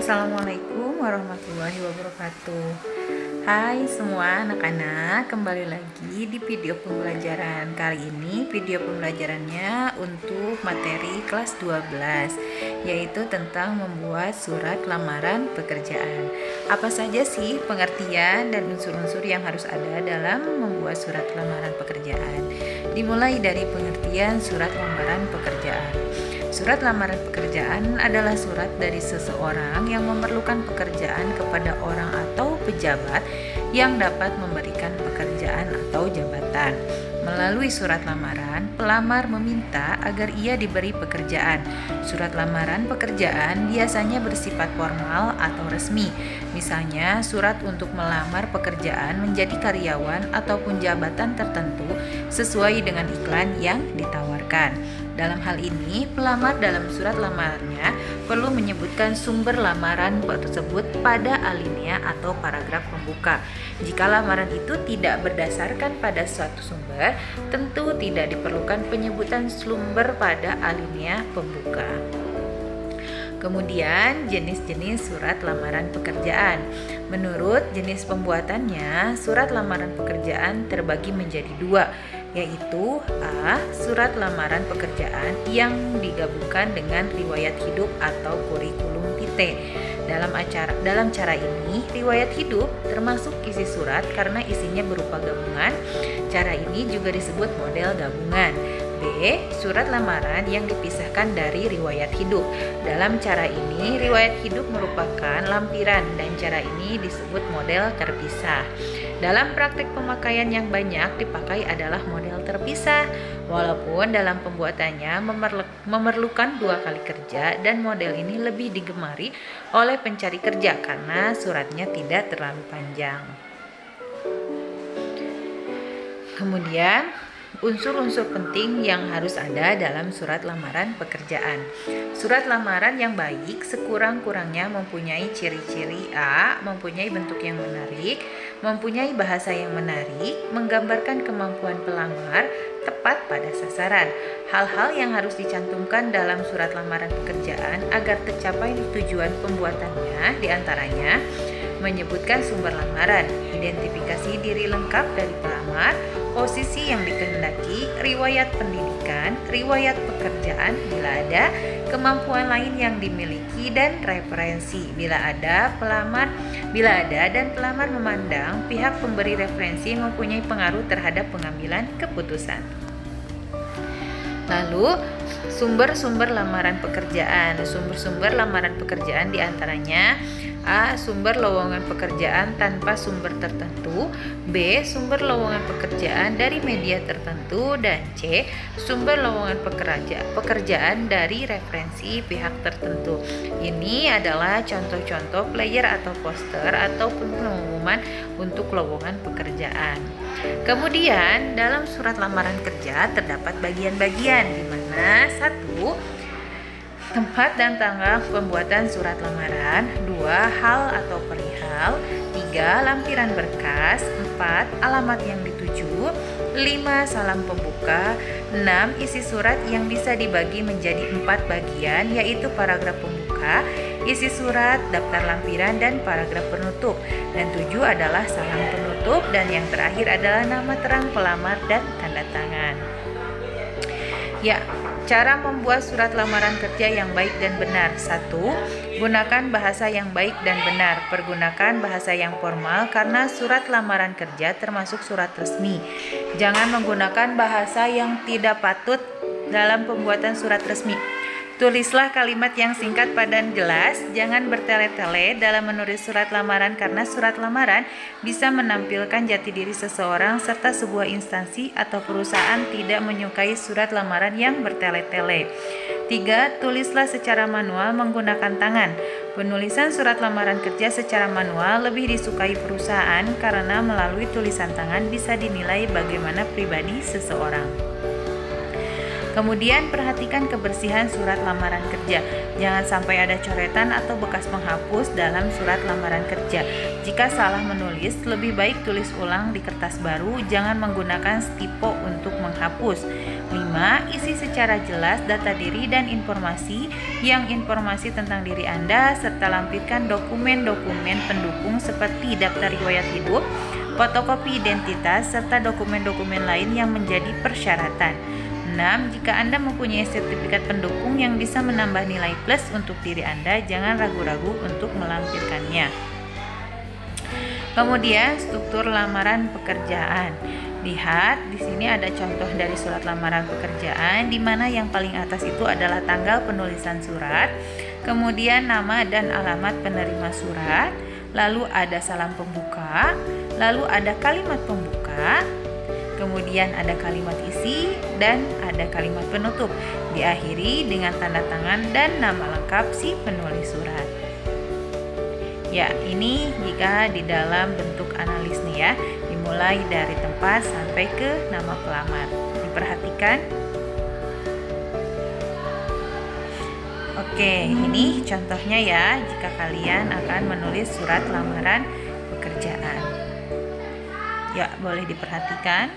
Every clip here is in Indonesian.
Assalamualaikum warahmatullahi wabarakatuh. Hai semua anak-anak, kembali lagi di video pembelajaran. Kali ini video pembelajarannya untuk materi kelas 12, yaitu tentang membuat surat lamaran pekerjaan. Apa saja sih pengertian dan unsur-unsur yang harus ada dalam membuat surat lamaran pekerjaan? Dimulai dari pengertian surat lamaran pekerjaan. Surat lamaran pekerjaan adalah surat dari seseorang yang memerlukan pekerjaan kepada orang atau pejabat yang dapat memberikan pekerjaan atau jabatan. Melalui surat lamaran, pelamar meminta agar ia diberi pekerjaan. Surat lamaran pekerjaan biasanya bersifat formal atau resmi. Misalnya, surat untuk melamar pekerjaan menjadi karyawan ataupun jabatan tertentu sesuai dengan iklan yang ditawarkan. Dalam hal ini, pelamar dalam surat lamarnya perlu menyebutkan sumber lamaran tersebut pada alinea atau paragraf pembuka. Jika lamaran itu tidak berdasarkan pada suatu sumber, tentu tidak diperlukan penyebutan sumber pada alinea pembuka. Kemudian, jenis-jenis surat lamaran pekerjaan. Menurut jenis pembuatannya, surat lamaran pekerjaan terbagi menjadi dua, yaitu A. Surat lamaran pekerjaan yang digabungkan dengan riwayat hidup atau kurikulum vitae. Dalam cara ini, riwayat hidup termasuk isi surat karena isinya berupa gabungan. Cara ini juga disebut model gabungan. B. Surat lamaran yang dipisahkan dari riwayat hidup. Dalam cara ini, riwayat hidup merupakan lampiran dan cara ini disebut model terpisah. Dalam praktek pemakaian yang banyak dipakai adalah model terpisah, walaupun dalam pembuatannya memerlukan 2 kali kerja dan model ini lebih digemari oleh pencari kerja karena suratnya tidak terlalu panjang. Kemudian, unsur-unsur penting yang harus ada dalam surat lamaran pekerjaan. Surat lamaran yang baik sekurang-kurangnya mempunyai ciri-ciri A. Mempunyai bentuk yang menarik, mempunyai bahasa yang menarik, menggambarkan kemampuan pelamar, tepat pada sasaran. Hal-hal yang harus dicantumkan dalam surat lamaran pekerjaan agar tercapai tujuan pembuatannya diantaranya menyebutkan sumber lamaran, identifikasi diri lengkap dari pelamar, posisi yang dikehendaki, riwayat pendidikan, riwayat pekerjaan bila ada, kemampuan lain yang dimiliki, dan referensi bila ada dan pelamar memandang pihak pemberi referensi mempunyai pengaruh terhadap pengambilan keputusan. Lalu, sumber-sumber lamaran pekerjaan. Sumber-sumber lamaran pekerjaan diantaranya A. Sumber lowongan pekerjaan tanpa sumber tertentu, B. Sumber lowongan pekerjaan dari media tertentu, dan C. Sumber lowongan pekerjaan dari referensi pihak tertentu. Ini adalah contoh-contoh flyer atau poster atau pengumuman untuk lowongan pekerjaan. Kemudian, dalam surat lamaran kerja terdapat bagian-bagian di mana 1. Tempat dan tanggal pembuatan surat lamaran, 2. Hal atau perihal, 3. Lampiran berkas, 4. Alamat yang dituju, 5. Salam pembuka, 6. Isi surat yang bisa dibagi menjadi 4 bagian, yaitu paragraf pembuka, isi surat, daftar lampiran, dan paragraf penutup, dan 7 adalah salam penutup, dan yang terakhir adalah nama terang pelamar dan tanda tangan. Ya, cara membuat surat lamaran kerja yang baik dan benar. 1. Gunakan bahasa yang baik dan benar. Pergunakan bahasa yang formal karena surat lamaran kerja termasuk surat resmi. Jangan menggunakan bahasa yang tidak patut dalam pembuatan surat resmi. Tulislah kalimat yang singkat, padat, dan jelas. Jangan bertele-tele dalam menulis surat lamaran karena surat lamaran bisa menampilkan jati diri seseorang serta sebuah instansi atau perusahaan tidak menyukai surat lamaran yang bertele-tele. 3. Tulislah secara manual menggunakan tangan. Penulisan surat lamaran kerja secara manual lebih disukai perusahaan karena melalui tulisan tangan bisa dinilai bagaimana pribadi seseorang. Kemudian perhatikan kebersihan surat lamaran kerja. Jangan sampai ada coretan atau bekas penghapus dalam surat lamaran kerja. Jika salah menulis, lebih baik tulis ulang di kertas baru, jangan menggunakan stipo untuk menghapus. 5. Isi secara jelas data diri dan informasi tentang diri Anda, serta lampirkan dokumen-dokumen pendukung seperti daftar riwayat hidup, fotokopi identitas, serta dokumen-dokumen lain yang menjadi persyaratan. 6. Jika Anda mempunyai sertifikat pendukung yang bisa menambah nilai plus untuk diri Anda, jangan ragu-ragu untuk melampirkannya. Kemudian struktur lamaran pekerjaan. Lihat, di sini ada contoh dari surat lamaran pekerjaan, di mana yang paling atas itu adalah tanggal penulisan surat, kemudian nama dan alamat penerima surat, lalu ada salam pembuka, lalu ada kalimat pembuka, kemudian ada kalimat isi, dan ada kalimat penutup. Diakhiri dengan tanda tangan dan nama lengkap si penulis surat. Ya, ini jika di dalam bentuk analis nih ya, dimulai dari tempat sampai ke nama pelamar. Diperhatikan. Oke, ini contohnya ya, jika kalian akan menulis surat lamaran pekerjaan. Ya, boleh diperhatikan.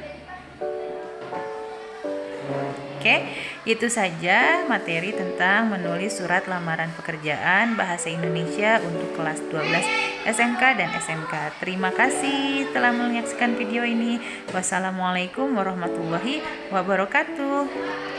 Oke, itu saja materi tentang menulis surat lamaran pekerjaan bahasa Indonesia untuk kelas 12 SMK dan SMK. Terima kasih telah menyaksikan video ini. Wassalamualaikum warahmatullahi wabarakatuh.